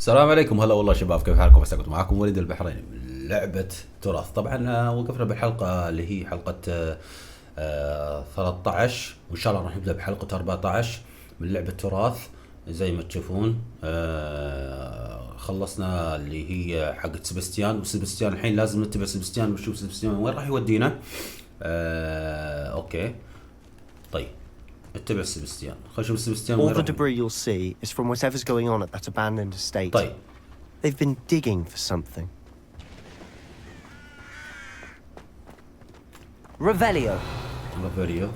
السلام عليكم، هلا والله شباب، كيف حالكم؟ عساكم معكم وليد البحريني من لعبة تراث. طبعا وقفنا بالحلقة اللي هي حلقة 13، وإن شاء الله راح نبدأ بحلقة 14 من لعبة تراث. زي ما تشوفون خلصنا اللي هي حقة سبستيان، وسبستيان الحين لازم نتبع سبستيان ونشوف سبستيان وين راح يودينا. أوكي طيب اتبع سبستيان، خلينا نشوف سبستيان All وين the راح. debris you'll see is from whatever's going on at that abandoned estate. طيب They've been digging for something. Revelio. فيديو.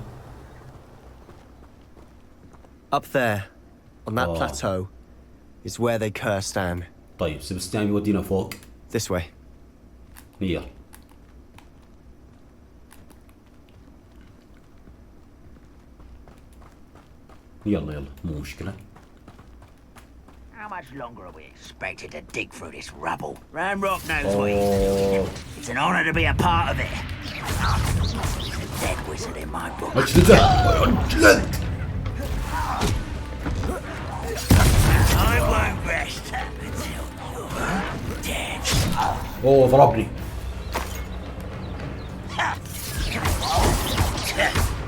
Up there, on that Oh. plateau, is where they cursed Anne. طيب سبستيان يودينا فوق. This way. يلا يلا مو مشكلة. How much longer are we expected to dig through this rubble? Ramrock knows what he's Oh. doing. It's an honour to be a part of it. It's a dead wizard in my book. اجلده اجلد. I won't rest until you're dead. اوه ضربني.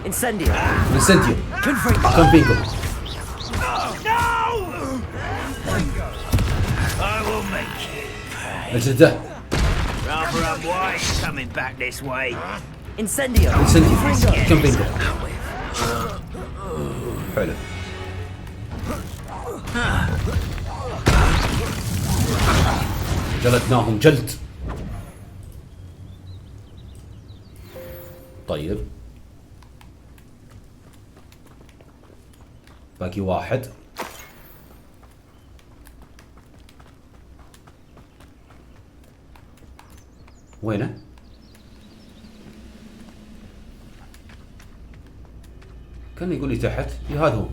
Incendio. انسنتيو Confringo. كونفينجو. No! I will make you pay. اجلده. Rather unwise coming back this way. Incendio. انسنتيو Confringo. كونفينجو. حلو. جلدناهم جلد. طيب باقي واحد. وينه؟ كان يقول لي تحت. هذا هو.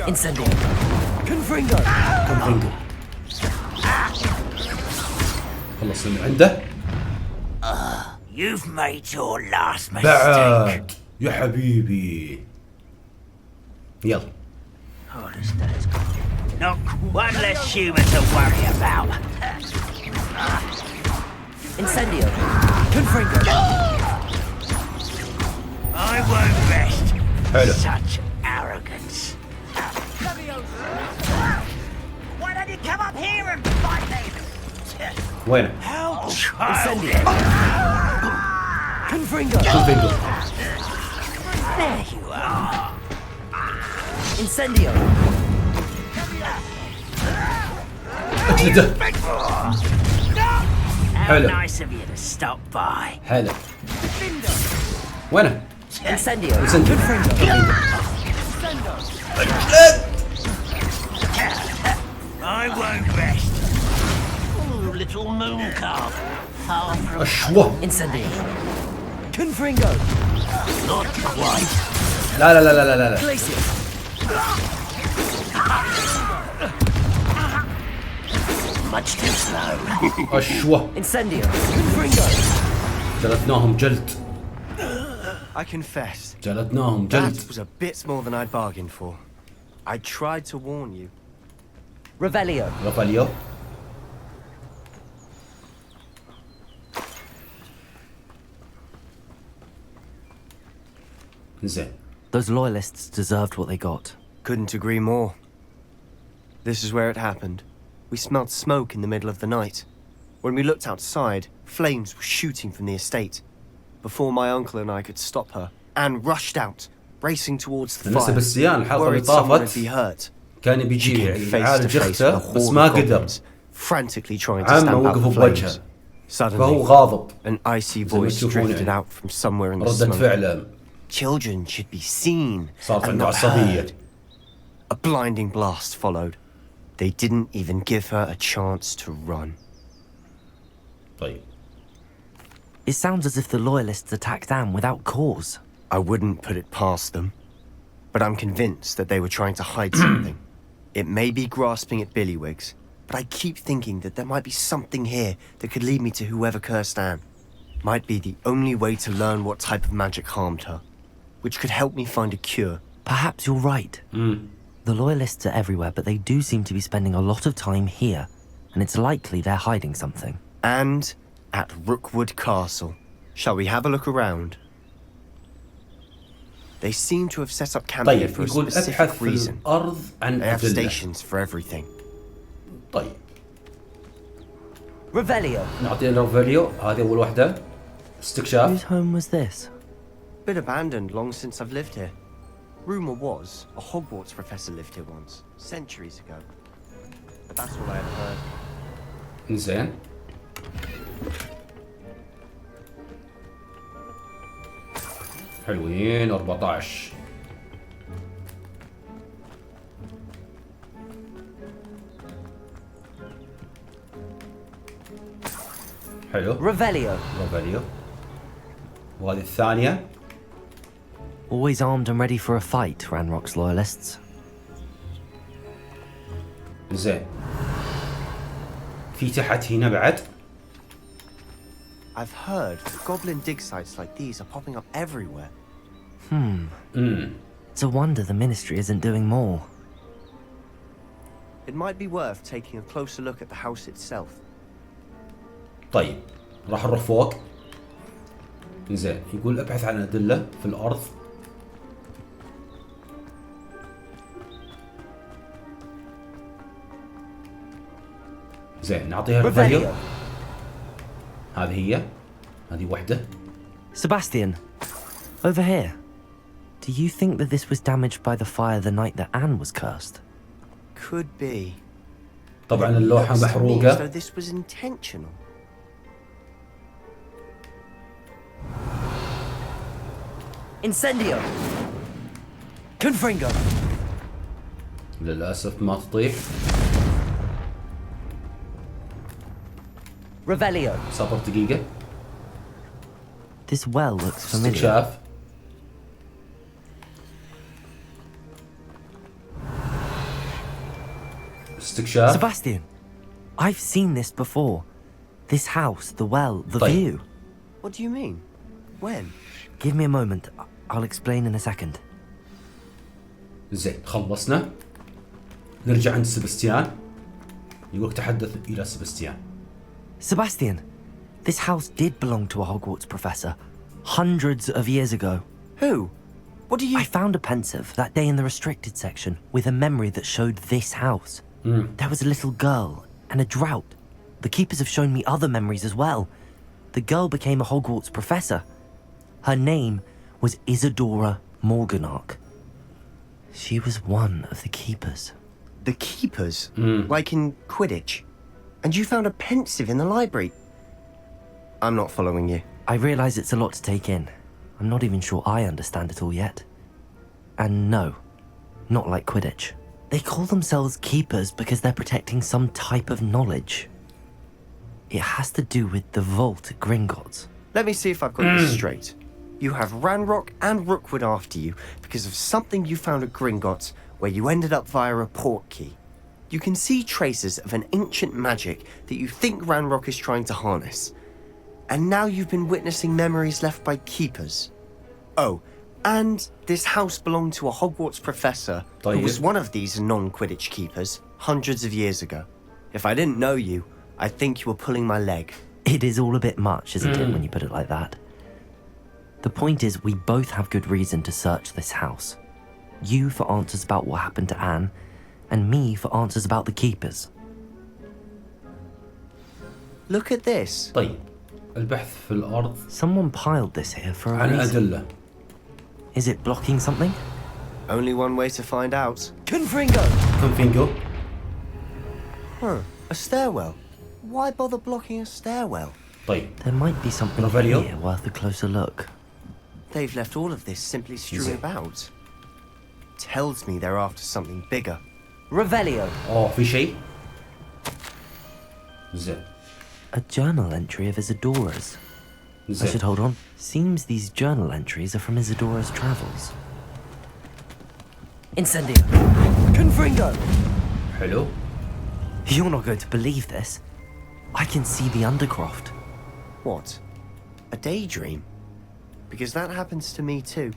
Incendio. Confringo. كونفينجو. خلص من عنده. You've made your last mistake. بعد يا حبيبي. يلا. Oh, the stairs. Not one less human to worry about. Incendio. Confringo. I won't rest. حلو. Such arrogance. Why don't you come up here and fight me? وينه؟ How Incendio. Confringo. كونفينجو. There you are. Incendio. اجلده. How Hello. nice of you to stop by. حلو. وينه؟ Incendio. انسنتيو. Confringo. I won't rest. Ooh, little moon calf. Far from اشوه. Incendio. Confringo. not quite. لا لا لا لا لا لا. Glacier. Much too slow. اشوه. Incendio. Confringo. جلدناهم جلد. I confess, جلدناهم جلد. that was a bit more than I'd bargained for. I tried to warn you. Revelio. رافاليو. زين. Those loyalists deserved what they got. Couldn't agree more. This is where it happened. We smelled smoke in the middle of the night. When we looked outside, flames were shooting from the estate. Before my uncle and I could stop her, Anne rushed out, racing towards the بالنسبة fire. بالسيان الحلقة اللي Worried someone would طافت be hurt. كان She بيجي came face to يعالج face with a اخته بس horde ما of قدر. goblins, frantically trying to عمه stamp out وقفوا the بوجهه. flames. فهو Suddenly, غاضب. an icy زي ما voice تشوفون drifted يعني. out from somewhere in the ردة smoke. فعله Children should be seen صارت and عنده not عصبية. heard. A blinding blast followed. They didn't even give her a chance to run. طيب It sounds as if the loyalists attacked Anne without cause. I wouldn't put it past them, but I'm convinced that they were trying to hide something. It may be grasping at Billywigs, but I keep thinking that there might be something here that could lead me to whoever cursed Anne. Might be the only way to learn what type of magic harmed her, which could help me find a cure. Perhaps you're right. The Loyalists are everywhere, but they do seem to be spending a lot of time here, and it's likely they're hiding something. And at Rookwood Castle. Shall we have a look around? They seem to have set up camp here طيب for a يقول specific ابحث في reason. الأرض عن They have أدلة. stations for everything. طيب Revelio. نعطينا ريفيليو، هذه أول واحدة. Whose استكشاف. home was this? Been abandoned long since I've lived here. Rumor was a Hogwarts professor lived here once, centuries ago. But that's all I ever heard. زين. حلوين 14. حلو. Revelio. روباليو. وهذه الثانية. Always armed and ready for a fight, Ranrock's Loyalists. زين. في تحت هنا بعد. I've heard goblin dig sites like these are popping up everywhere. It's a wonder the Ministry isn't doing more. It might be worth taking a closer look at the house itself. طيب راح نروح فوق. زين يقول ابحث عن أدلة في الأرض. زين نعطيها ريفيليو. هذه هي. هذه وحدة. Sebastian, over here. Do you think that this was damaged by the fire the night that Anne was cursed? Could be. طبعا اللوحة Looks to me as محروقة. though this was intentional. Incendio! Confringo! للأسف ما تطيح. Revelio. صبر دقيقة. This well looks familiar. استكشاف. استكشاف. Sebastian, I've seen this before. This house, the well, the طيب. view. What do you mean? When? Give me a moment. I'll explain in a second. زين خلصنا. نرجع عند سباستيان. يقولك تحدث إلى سباستيان. Sebastian, this house did belong to a Hogwarts professor hundreds of years ago. Who? What do you... I found a pensive that day in the restricted section with a memory that showed this house. There was a little girl and a drought. The keepers have shown me other memories as well. The girl became a Hogwarts professor. Her name was Isadora Morganach. She was one of the keepers. The keepers? Like in Quidditch? And you found a pensive in the library? I'm not following you. I realise it's a lot to take in. I'm not even sure I understand it all yet. And no, not like Quidditch. They call themselves keepers because they're protecting some type of knowledge. It has to do with the vault at Gringotts. Let me see if I've got this straight. You have Ranrock and Rookwood after you because of something you found at Gringotts where you ended up via a port key. You can see traces of an ancient magic that you think Ranrock is trying to harness. And now you've been witnessing memories left by keepers. Oh, and this house belonged to a Hogwarts professor who was one of these non-Quidditch keepers hundreds of years ago. If I didn't know you, I'd think you were pulling my leg. It is all a bit much, isn't it, when you put it like that? The point is, we both have good reason to search this house. You for answers about what happened to Anne, and me for answers about the keepers. Look at this. طيب البحث في الأرض Someone piled this here for a عن reason. أدلة. Is it blocking something? Only one way to find out. Confringo! كونفينجو. Huh, a stairwell. Why bother blocking a stairwell? طيب There might be something Revelio? here worth a closer look. They've left all of this simply strewn it? about. Tells me they're after something bigger. Revelio! أوه في شيء. زين. A journal entry of Isadora's. I زين. should hold on. Seems these journal entries are from Isadora's travels. Incendio! Confringo! حلو. You're not going to believe this. I can see the Undercroft. What? A daydream? Because that happens to me too.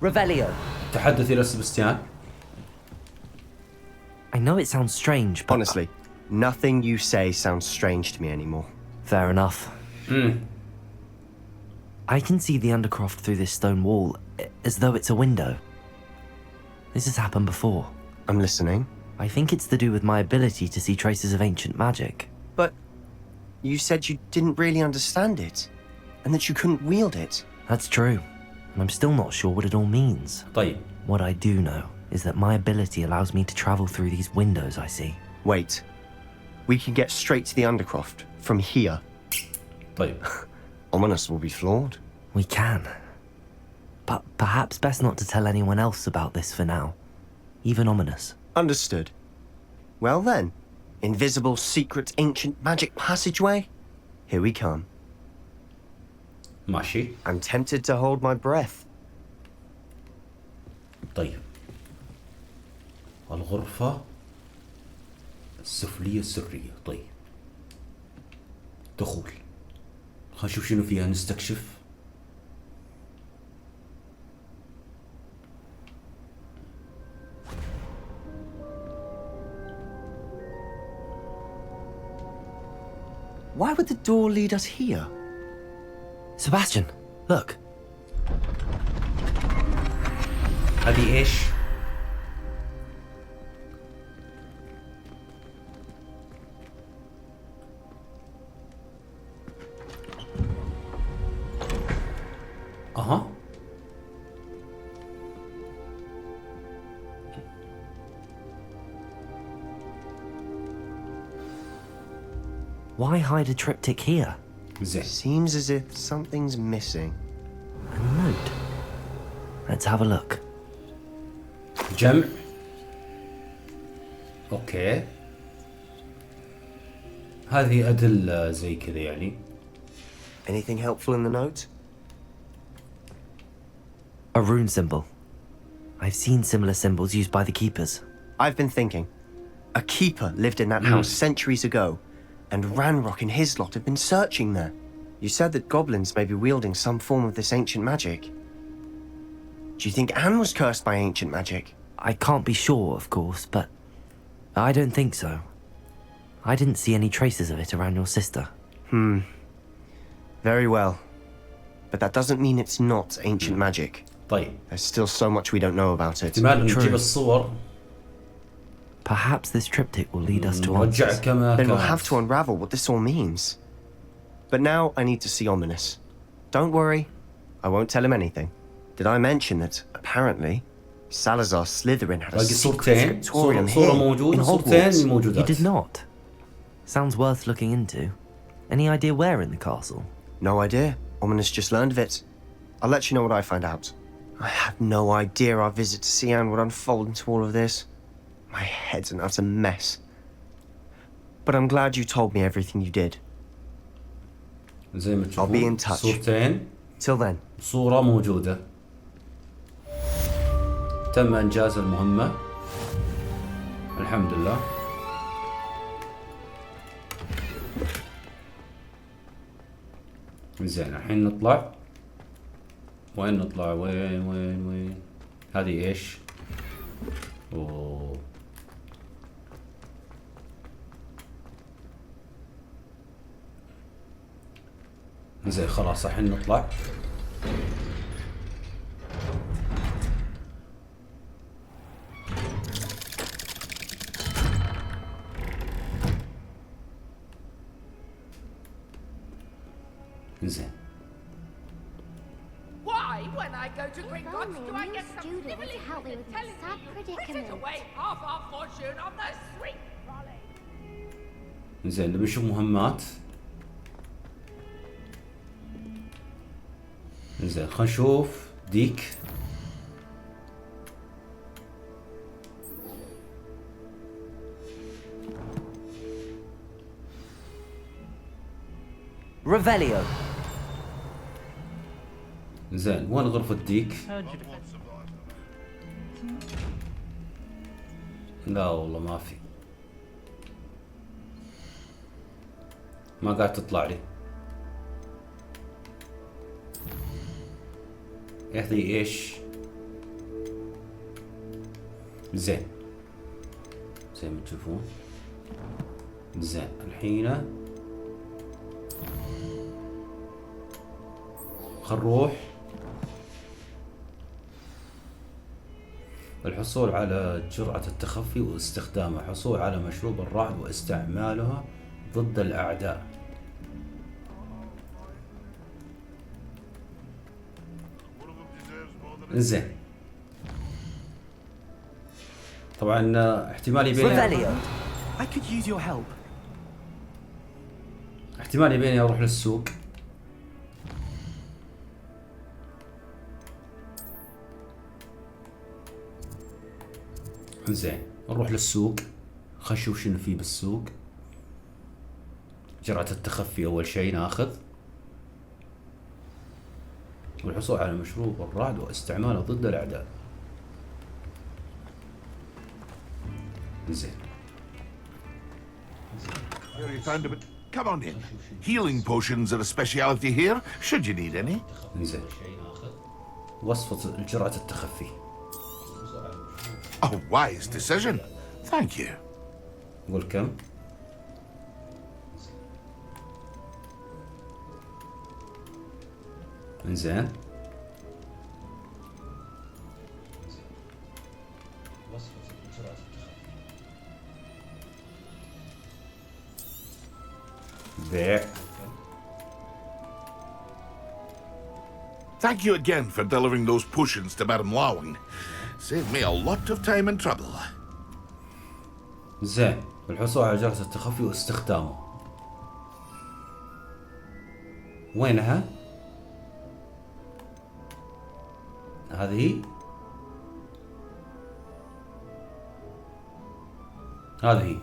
Revelio! تحدث إلى سباستيان. I know it sounds strange, but... Honestly, nothing you say sounds strange to me anymore. Fair enough. I can see the Undercroft through this stone wall, as though it's a window. This has happened before. I'm listening. I think it's to do with my ability to see traces of ancient magic. But you said you didn't really understand it, and that you couldn't wield it. That's true, and I'm still not sure what it all means. طيب. What I do know is that my ability allows me to travel through these windows I see. Wait. We can get straight to the Undercroft from here. طيب. Ominous will be flawed. We can. But perhaps best not to tell anyone else about this for now. Even Ominous. Understood. Well then, invisible, secret, ancient magic passageway? Here we come. ماشي. I'm tempted to hold my breath. طيب. الغرفة السفلية السرية. طيب. دخول. خلينا نشوف شنو فيها نستكشف. Why would the door lead us here? Sebastian, look. هذه ايش؟ اها. Why hide a triptych here? زين. Seems as if something's missing. A note. Let's have a look. جمع. اوكي. هذه أدلة زي كذا يعني. Anything helpful in the note? A rune symbol. I've seen similar symbols used by the keepers. I've been thinking. A keeper lived in that house centuries ago, and Ranrock and his lot have been searching there. You said that goblins may be wielding some form of this ancient magic. Do you think Anne was cursed by ancient magic? I can't be sure, of course, but I don't think so. I didn't see any traces of it around your sister. Very well. But that doesn't mean it's not ancient magic. طيب. There's still so much we don't know about it. احتمال True. نجيب الصور. Perhaps this triptych will lead us to نرجع answers. كما Then we'll كانت. have to unravel what this all means. But now I need to see Ominous. Don't worry, I won't tell him anything. Did I mention that, apparently, Salazar Slytherin had a باقي secret صورتين. scriptorium صورة here in موجودة. صورتين Hogwarts? You موجودات. did not. Sounds worth looking into. Any idea where in the castle? No idea. Ominous just learned of it. I'll let you know what I find out. I had no idea our visit to Sian would unfold into all of this. My head's an utter mess. But I'm glad you told me everything you did. زي ما I'll be in تشوفون touch. صورتين. Till then. صورة موجودة. تم إنجاز المهمة. الحمد لله. زين الحين نطلع. وين نطلع؟ وين؟ هذه ايش؟ اوه. زين خلاص الحين نطلع. زين. Why, when I go to Gringotts, Only do a I new get some student nibbling to help me with my telling sad me predicament. fritters away half our fortune on the sweet trolley? زين نبي نشوف مهمات. زين خلينا نشوف ديك. Revelio. زين وين غرفة ديك؟ لا والله ما في. ما قاعد تطلع لي. هذه ايش؟ زين زي ما تشوفون. زين الحين خل نروح الحصول على جرعة التخفي واستخدامها، الحصول على مشروب الرعد واستعمالها ضد الأعداء. زين طبعا احتمال يبيني I could use your help. احتمال يبيني اروح للسوق. زين نروح للسوق، خل نشوف شنو فيه بالسوق. جرعة التخفي اول شيء ناخذ، والحصول على مشروب الرعد واستعماله ضد الاعداء. زين Come on in. Healing potions are a speciality here, should you need any. زين وصفة جرعة التخفي. A wise decision. Thank you. قول كم؟ زين بيع. Thank you again for delivering those potions to Madame Lawing. Saved me a lot of time and trouble. زين الحصول على جرعة التخفي واستخدامه. وينها؟ هذه هذه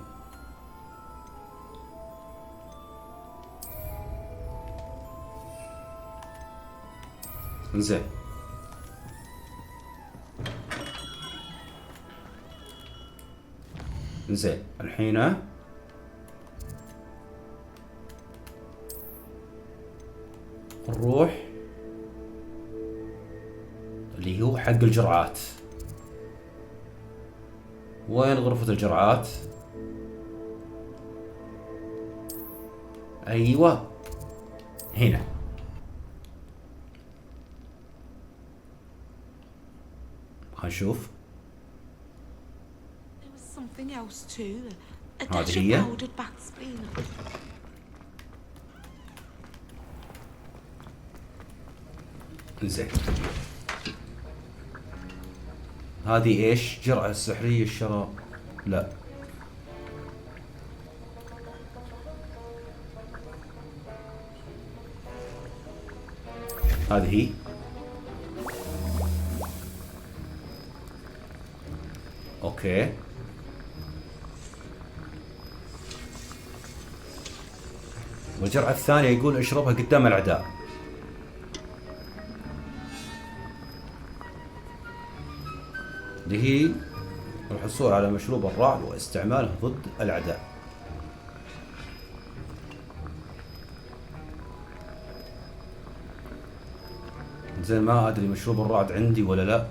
زين زين الحين نروح اللي هو حق الجرعات. وين غرفة الجرعات؟ ايوه هنا. هنشوف. هذه هي. زين هذه ايش؟ جرعة سحرية الشراب. لا هذه هي. اوكي والجرعة الثانية يقول اشربها قدام الاعداء. اللي هي الحصول على مشروب الرعد واستعماله ضد الاعداء. زين ما ادري مشروب الرعد عندي ولا لا.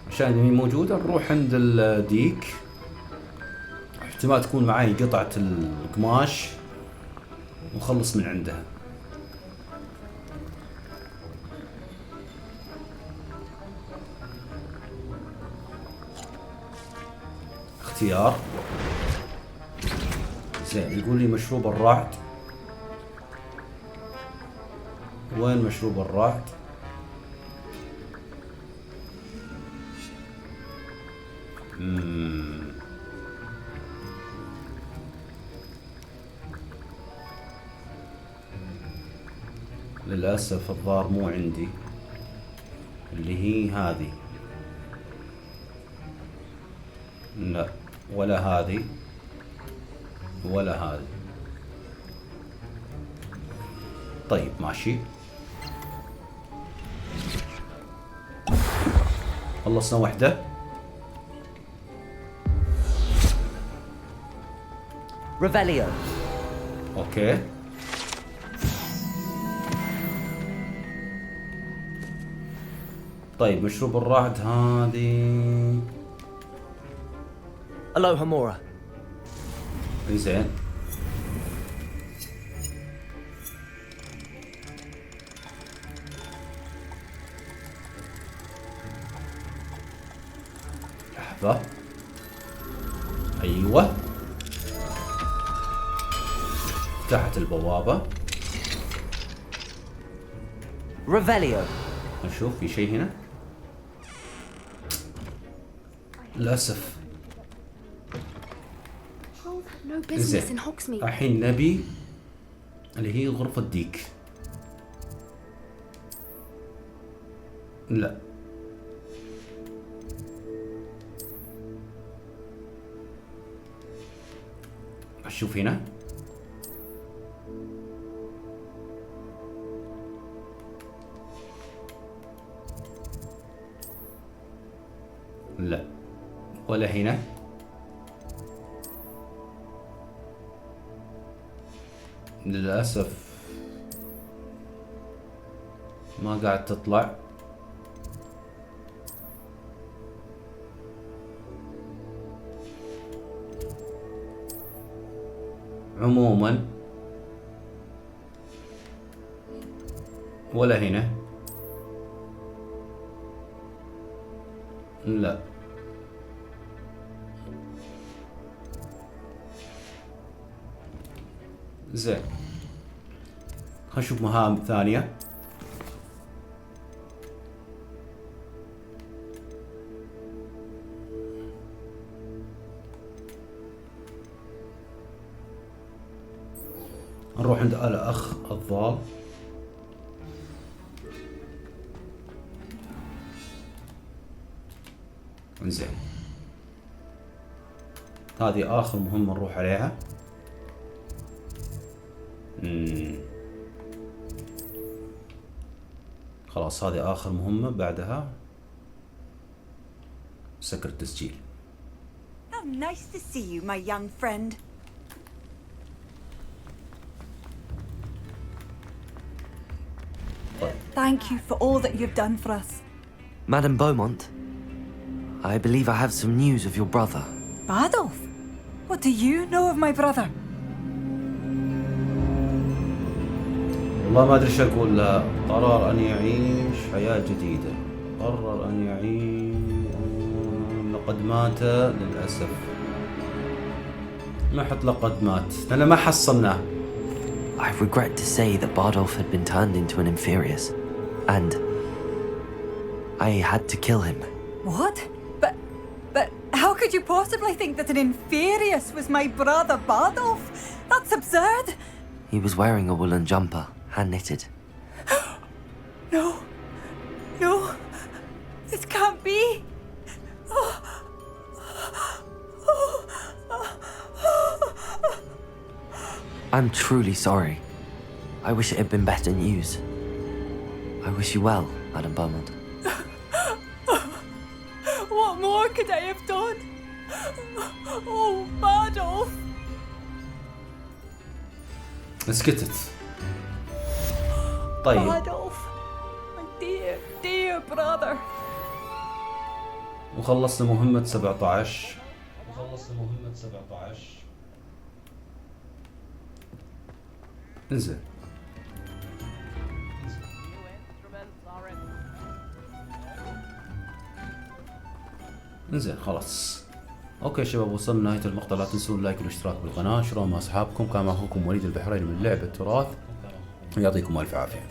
عشان مين موجودة نروح عند الديك. احتمال تكون معاي قطعة القماش ونخلص من عندها. اختيار. زين يقول لي مشروب الرعد. وين مشروب الرعد؟ للأسف الظاهر مو عندي. اللي هي هذه. لا ولا هذه ولا هذه. طيب ماشي خلصنا واحدة. Revelio. اوكي. طيب مشروب الرعد هذه. Aloha Mora. زين. لحظة. ايوه. فتحت البوابة. Revelio. نشوف في شيء هنا. للأسف. زين. الحين نبي اللي هي غرفة ديك. لا. أشوف هنا. لا. ولا هنا. للأسف ما قاعد تطلع. عموما ولا هنا. لا. زين. خلينا نشوف مهام ثانية. نروح عند الأخ الضال. زين. هذه آخر مهمة نروح عليها. خلاص هذه آخر مهمة، بعدها سكر التسجيل. How nice to see you, my young friend. Thank you for all that you've done for us. Madam Beaumont, I believe I have some news of your brother. Adolf, what do you know of my brother? والله ما أدري إيش أقول لها. قرر أن يعيش حياة جديدة. قرر أن يعيش. لقد مات للأسف. ما حط لقد مات لأن ما حصلناه. I regret to say that Bardolph had been turned into an Inferius, and I had to kill him. What? But how could you possibly think that an Inferius was my brother Bardolph? That's absurd. He was wearing a woolen jumper, hand-knitted. No, this can't be. I'm truly sorry. I wish it had been better news. I wish you well, Madam Beaumont. What more could I have done? Oh, Bardolph. سكتت. طيب. Bardolph, my dear brother. وخلصنا مهمة 17. انزين. انزين خلاص. اوكي شباب، وصلنا نهاية المقطع. لا تنسون اللايك والاشتراك بالقناة. اشتروا مع اصحابكم. كان معكم وليد البحريني من لعبة تراث. يعطيكم الف عافية.